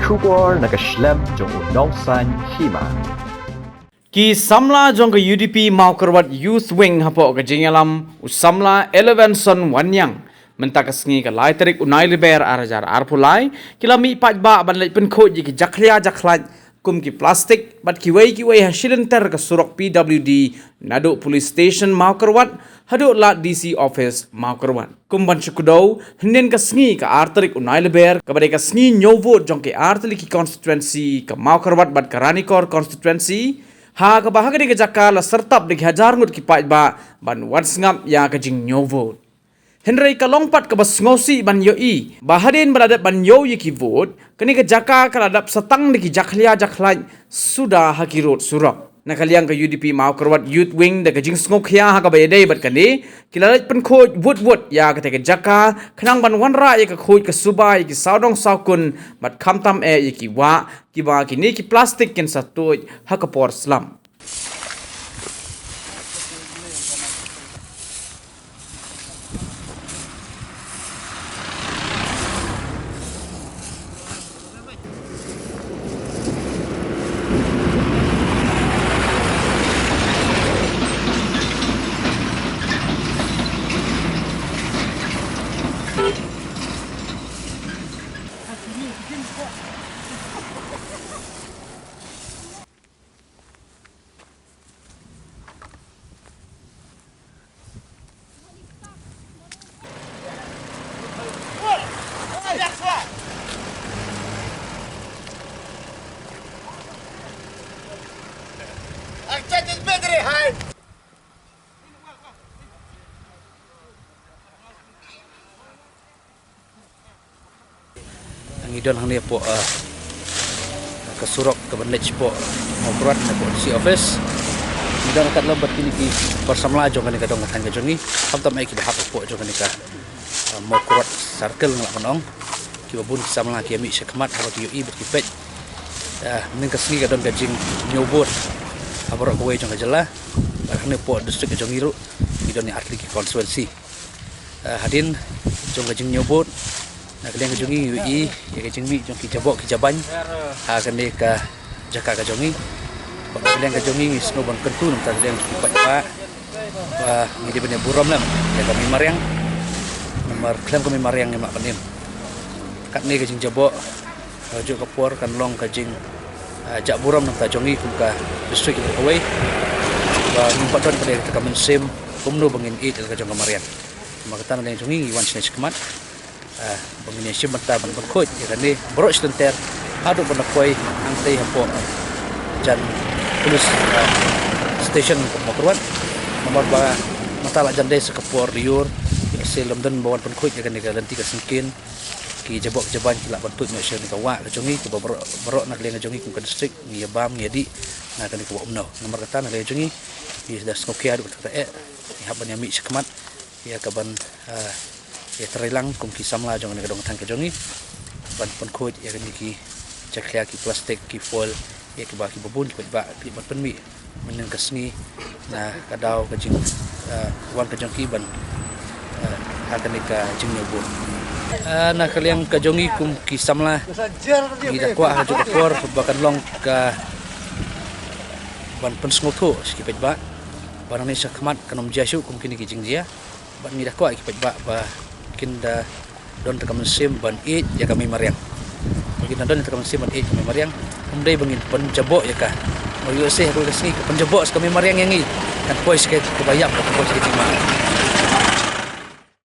Shubor nakaslem jong unongsan hima. Ki samla jong ke UDP mau kerwat Youth Wing hapo ke jingalam usamla 11 son wanyang mentak sengi ke lai terik unai liber arajar arpulai kilami pat ba ban lek pen khoj ki jaklia jaklat kum ki plastik bat ki wei hasilin ter ke surok PWD naduk police station mau kerwat haduk la DC office mau kerwat kum ban syukudau henen ke sengi ke arterik unai liber ke badai ke sengi nyovot jong ke arterik ki constituency ke mau kerwat bat ke Ranikor constituency ha ke bahagia di kejakal sertap di hajar ngut ki pat ba ban wan sengap ya ke jing nyovot Henry kalongpat ke bas ngosi ban yoi bahadin beradat ban yo ki vote kini ke jaka kaladap setang di jaklia jaklai sudah hakirut surok nakaliang ke UDP mau kerwat Youth Wing de ke jing ngok ya ha ke bayadai bat kani kilalat pen khoj wut ya ke jaka khnang ban wanra ya ke khoj ke subai ki saudong saukun bat khamtam e ki wa ki ba kini ki plastik ken satoi ha ke por slam Idon hang ni po ke surok ke bandej po ngobrol na po si office idon kat lambat kini ki persamla jong kan kadong kan jongi hamtam ai ki bahap po jong kan ka ngobrol circle ngak menong ki babun samla ki mi sekmat ha ki i berkipet ning kasni kadong gajing nyobot abro ko jong jela hang ni po district jong iru idon ni atli ki constituency hadin jong gajing nyobot nak kalian kejongi UI ya kejeng mi jong kijabok kijaban ha kan ni ka jaka ka jongi kalau kalian kejongi snow ban kentu nak kalian kipat pak wah ni dia benar buram lam ya kami mariang nomor klaim kami mariang ni mak panim kat ni kejeng jabok juk kapur kan long kejeng jak buram nak jongi ka district away ba nimpat don pada ka mensim kumno bangin it ka jong mariang maka tan yang jongi wan snes kemat pengini simenta ban berkoj ya ni borok stenter aduk benakoi angtai hapo jan tulis station pemokruan nomor ba matala jande sekepor liur selam dan bawan berkoj ya ni ganti ka singkin ki jabok jaban kila bantut no syen ka wa ka jongi ka borok nak leng jongi ku ka district ni bam ni di na kan ko umno nomor kata na jongi di das kokia aduk ta ni haban yami sekmat ya ka ban ya terilang kum ki samla jong ne kadong thang ke jongi ban pon khoj ya ni ki jaklia ki plastik ki foil ya ki ba ki babun ki ba ki ban pen mi menen kasni na kadau ka jing wan ka jong ki ban ha kan ni ka jing nyobot na kaliang ka jongi kum ki samla ni da kwa ha jong for bakan long ka ban pen sngotho ki pet ba barang ni sakmat kanom jasu kum kini ki jing dia ban ni da kwa ki pet ba kinda don tekam sim ban it ya kami mariang bagi don tekam sim ban it kami mariang umdai bangin penjabok ya ka mau yo seh aku kesini penjabok kami mariang yang ni kan pois ke bayap ko pois ke cima